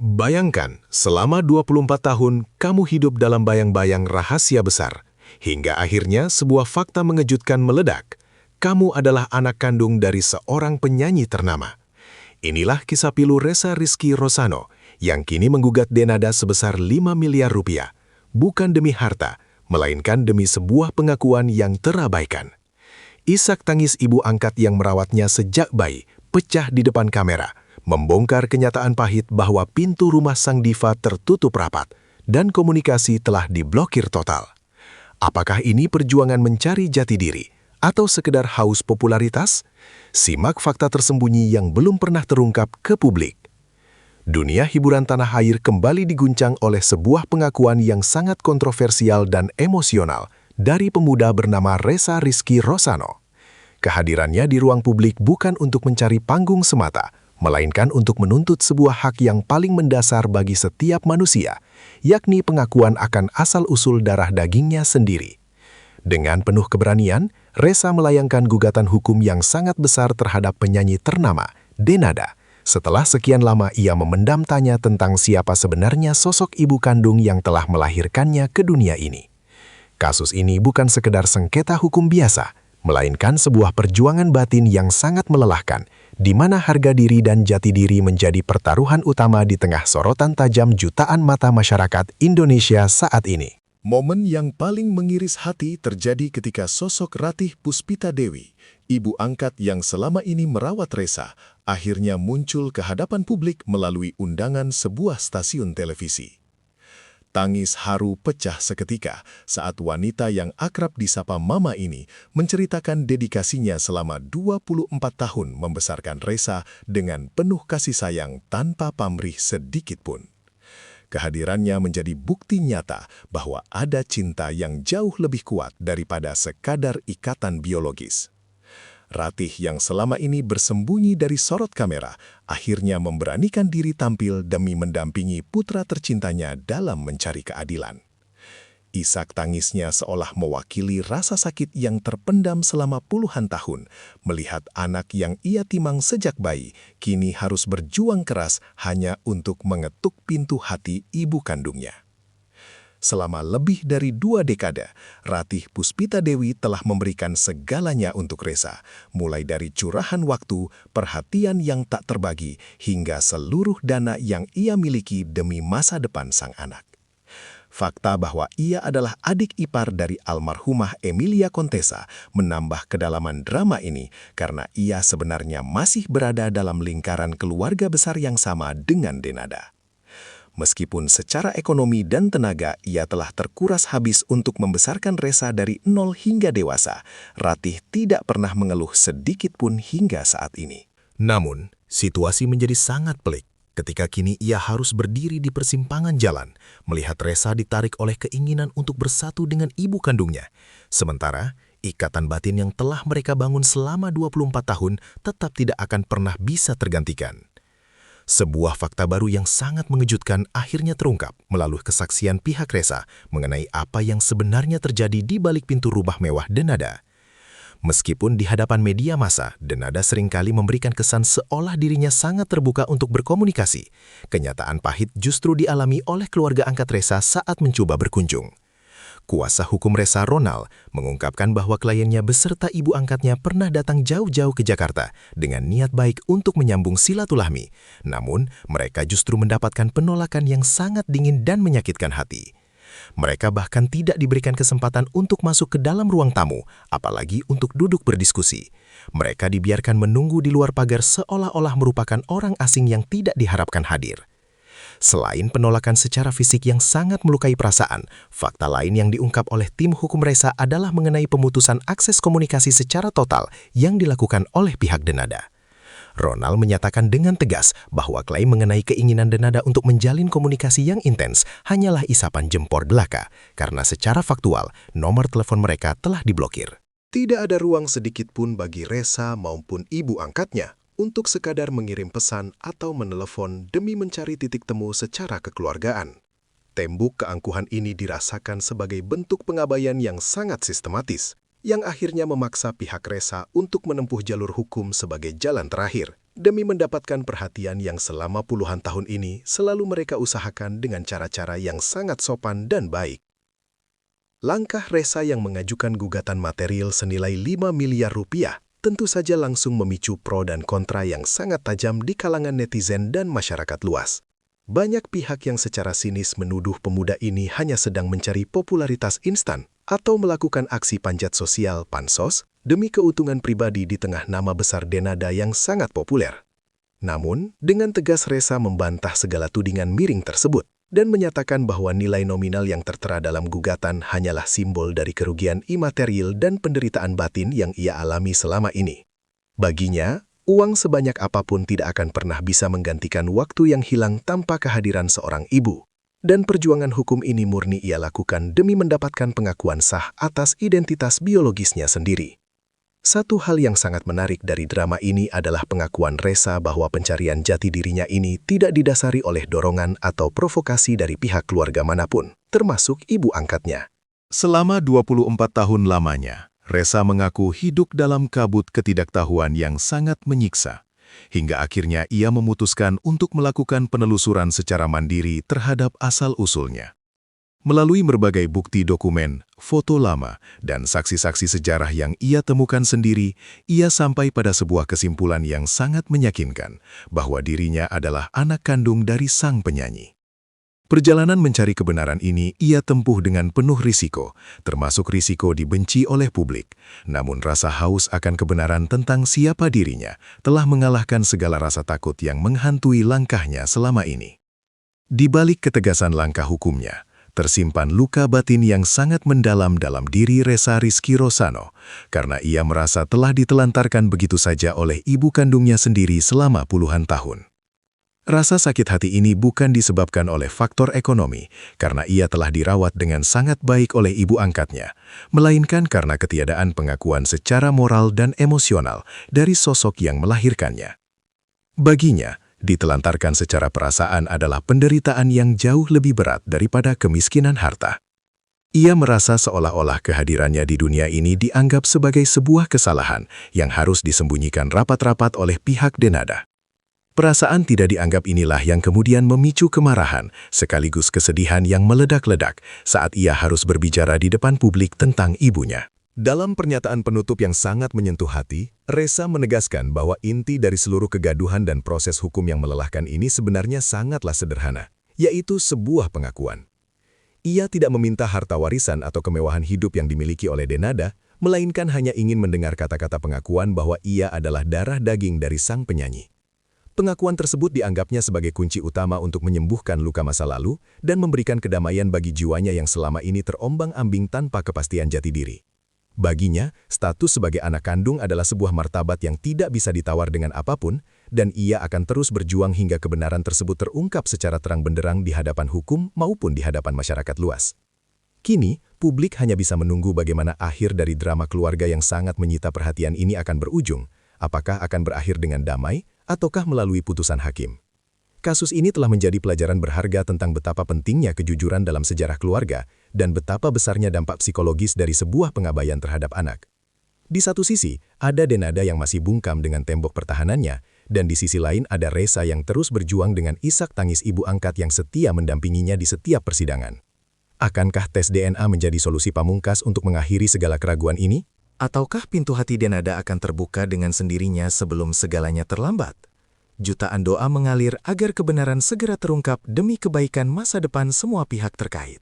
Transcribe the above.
Bayangkan, selama 24 tahun kamu hidup dalam bayang-bayang rahasia besar, hingga akhirnya sebuah fakta mengejutkan meledak. Kamu adalah anak kandung dari seorang penyanyi ternama. Inilah kisah pilu Ressa Rizky Rosano, yang kini menggugat Denada sebesar 5 miliar rupiah. Bukan demi harta, melainkan demi sebuah pengakuan yang terabaikan. Isak tangis ibu angkat yang merawatnya sejak bayi, pecah di depan kamera, membongkar kenyataan pahit bahwa pintu rumah sang diva tertutup rapat dan komunikasi telah diblokir total. Apakah ini perjuangan mencari jati diri atau sekedar haus popularitas? Simak fakta tersembunyi yang belum pernah terungkap ke publik. Dunia hiburan tanah air kembali diguncang oleh sebuah pengakuan yang sangat kontroversial dan emosional dari pemuda bernama Ressa Rizky Rosano. Kehadirannya di ruang publik bukan untuk mencari panggung semata, melainkan untuk menuntut sebuah hak yang paling mendasar bagi setiap manusia, yakni pengakuan akan asal-usul darah dagingnya sendiri. Dengan penuh keberanian, Ressa melayangkan gugatan hukum yang sangat besar terhadap penyanyi ternama, Denada, setelah sekian lama ia memendam tanya tentang siapa sebenarnya sosok ibu kandung yang telah melahirkannya ke dunia ini. Kasus ini bukan sekedar sengketa hukum biasa, melainkan sebuah perjuangan batin yang sangat melelahkan, di mana harga diri dan jati diri menjadi pertaruhan utama di tengah sorotan tajam jutaan mata masyarakat Indonesia saat ini. Momen yang paling mengiris hati terjadi ketika sosok Ratih Puspita Dewi, ibu angkat yang selama ini merawat Ressa, akhirnya muncul ke hadapan publik melalui undangan sebuah stasiun televisi. Tangis haru pecah seketika saat wanita yang akrab disapa Mama ini menceritakan dedikasinya selama 24 tahun membesarkan Ressa dengan penuh kasih sayang tanpa pamrih sedikit pun. Kehadirannya menjadi bukti nyata bahwa ada cinta yang jauh lebih kuat daripada sekadar ikatan biologis. Ratih yang selama ini bersembunyi dari sorot kamera, akhirnya memberanikan diri tampil demi mendampingi putra tercintanya dalam mencari keadilan. Isak tangisnya seolah mewakili rasa sakit yang terpendam selama puluhan tahun, melihat anak yang ia timang sejak bayi, kini harus berjuang keras hanya untuk mengetuk pintu hati ibu kandungnya. Selama lebih dari 2 dekade, Ratih Puspita Dewi telah memberikan segalanya untuk Ressa, mulai dari curahan waktu, perhatian yang tak terbagi, hingga seluruh dana yang ia miliki demi masa depan sang anak. Fakta bahwa ia adalah adik ipar dari almarhumah Emilia Contessa menambah kedalaman drama ini karena ia sebenarnya masih berada dalam lingkaran keluarga besar yang sama dengan Denada. Meskipun secara ekonomi dan tenaga ia telah terkuras habis untuk membesarkan Ressa dari nol hingga dewasa, Ratih tidak pernah mengeluh sedikit pun hingga saat ini. Namun, situasi menjadi sangat pelik ketika kini ia harus berdiri di persimpangan jalan, melihat Ressa ditarik oleh keinginan untuk bersatu dengan ibu kandungnya. Sementara, ikatan batin yang telah mereka bangun selama 24 tahun tetap tidak akan pernah bisa tergantikan. Sebuah fakta baru yang sangat mengejutkan akhirnya terungkap melalui kesaksian pihak Ressa mengenai apa yang sebenarnya terjadi di balik pintu rumah mewah Denada. Meskipun di hadapan media massa, Denada seringkali memberikan kesan seolah dirinya sangat terbuka untuk berkomunikasi. Kenyataan pahit justru dialami oleh keluarga angkat Ressa saat mencoba berkunjung. Kuasa hukum Ressa, Ronald, mengungkapkan bahwa kliennya beserta ibu angkatnya pernah datang jauh-jauh ke Jakarta dengan niat baik untuk menyambung silaturahmi. Namun, mereka justru mendapatkan penolakan yang sangat dingin dan menyakitkan hati. Mereka bahkan tidak diberikan kesempatan untuk masuk ke dalam ruang tamu, apalagi untuk duduk berdiskusi. Mereka dibiarkan menunggu di luar pagar seolah-olah merupakan orang asing yang tidak diharapkan hadir. Selain penolakan secara fisik yang sangat melukai perasaan, fakta lain yang diungkap oleh tim hukum Ressa adalah mengenai pemutusan akses komunikasi secara total yang dilakukan oleh pihak Denada. Ronald menyatakan dengan tegas bahwa klaim mengenai keinginan Denada untuk menjalin komunikasi yang intens hanyalah isapan jempol belaka, karena secara faktual, nomor telepon mereka telah diblokir. Tidak ada ruang sedikit pun bagi Ressa maupun ibu angkatnya untuk sekadar mengirim pesan atau menelepon demi mencari titik temu secara kekeluargaan. Tembok keangkuhan ini dirasakan sebagai bentuk pengabaian yang sangat sistematis, yang akhirnya memaksa pihak Ressa untuk menempuh jalur hukum sebagai jalan terakhir. demi mendapatkan perhatian yang selama puluhan tahun ini selalu mereka usahakan dengan cara-cara yang sangat sopan dan baik. Langkah Ressa yang mengajukan gugatan material senilai 5 miliar rupiah tentu saja langsung memicu pro dan kontra yang sangat tajam di kalangan netizen dan masyarakat luas. Banyak pihak yang secara sinis menuduh pemuda ini hanya sedang mencari popularitas instan atau melakukan aksi panjat sosial pansos demi keuntungan pribadi di tengah nama besar Denada yang sangat populer. Namun, dengan tegas Ressa membantah segala tudingan miring tersebut dan menyatakan bahwa nilai nominal yang tertera dalam gugatan hanyalah simbol dari kerugian imaterial dan penderitaan batin yang ia alami selama ini. Baginya, uang sebanyak apapun tidak akan pernah bisa menggantikan waktu yang hilang tanpa kehadiran seorang ibu. Dan perjuangan hukum ini murni ia lakukan demi mendapatkan pengakuan sah atas identitas biologisnya sendiri. Satu hal yang sangat menarik dari drama ini adalah pengakuan Ressa bahwa pencarian jati dirinya ini tidak didasari oleh dorongan atau provokasi dari pihak keluarga manapun, termasuk ibu angkatnya. Selama 24 tahun lamanya, Ressa mengaku hidup dalam kabut ketidaktahuan yang sangat menyiksa. Hingga akhirnya ia memutuskan untuk melakukan penelusuran secara mandiri terhadap asal-usulnya. Melalui berbagai bukti dokumen, foto lama, dan saksi-saksi sejarah yang ia temukan sendiri, ia sampai pada sebuah kesimpulan yang sangat meyakinkan bahwa dirinya adalah anak kandung dari sang penyanyi. Perjalanan mencari kebenaran ini ia tempuh dengan penuh risiko, termasuk risiko dibenci oleh publik. Namun rasa haus akan kebenaran tentang siapa dirinya telah mengalahkan segala rasa takut yang menghantui langkahnya selama ini. Di balik ketegasan langkah hukumnya, tersimpan luka batin yang sangat mendalam dalam diri Ressa Rizky Rosano, karena ia merasa telah ditelantarkan begitu saja oleh ibu kandungnya sendiri selama puluhan tahun. Rasa sakit hati ini bukan disebabkan oleh faktor ekonomi, karena ia telah dirawat dengan sangat baik oleh ibu angkatnya, melainkan karena ketiadaan pengakuan secara moral dan emosional dari sosok yang melahirkannya. Baginya, ditelantarkan secara perasaan adalah penderitaan yang jauh lebih berat daripada kemiskinan harta. Ia merasa seolah-olah kehadirannya di dunia ini dianggap sebagai sebuah kesalahan yang harus disembunyikan rapat-rapat oleh pihak Denada. Perasaan tidak dianggap inilah yang kemudian memicu kemarahan sekaligus kesedihan yang meledak-ledak saat ia harus berbicara di depan publik tentang ibunya. Dalam pernyataan penutup yang sangat menyentuh hati, Ressa menegaskan bahwa inti dari seluruh kegaduhan dan proses hukum yang melelahkan ini sebenarnya sangatlah sederhana, yaitu sebuah pengakuan. Ia tidak meminta harta warisan atau kemewahan hidup yang dimiliki oleh Denada, melainkan hanya ingin mendengar kata-kata pengakuan bahwa ia adalah darah daging dari sang penyanyi. Pengakuan tersebut dianggapnya sebagai kunci utama untuk menyembuhkan luka masa lalu dan memberikan kedamaian bagi jiwanya yang selama ini terombang-ambing tanpa kepastian jati diri. Baginya, status sebagai anak kandung adalah sebuah martabat yang tidak bisa ditawar dengan apapun, dan ia akan terus berjuang hingga kebenaran tersebut terungkap secara terang benderang di hadapan hukum maupun di hadapan masyarakat luas. Kini, publik hanya bisa menunggu bagaimana akhir dari drama keluarga yang sangat menyita perhatian ini akan berujung, apakah akan berakhir dengan damai, ataukah melalui putusan hakim. Kasus ini telah menjadi pelajaran berharga tentang betapa pentingnya kejujuran dalam sejarah keluarga dan betapa besarnya dampak psikologis dari sebuah pengabaian terhadap anak. Di satu sisi, ada Denada yang masih bungkam dengan tembok pertahanannya, dan di sisi lain ada Ressa yang terus berjuang dengan isak tangis ibu angkat yang setia mendampinginya di setiap persidangan. Akankah tes DNA menjadi solusi pamungkas untuk mengakhiri segala keraguan ini? Ataukah pintu hati Denada akan terbuka dengan sendirinya sebelum segalanya terlambat? Jutaan doa mengalir agar kebenaran segera terungkap demi kebaikan masa depan semua pihak terkait.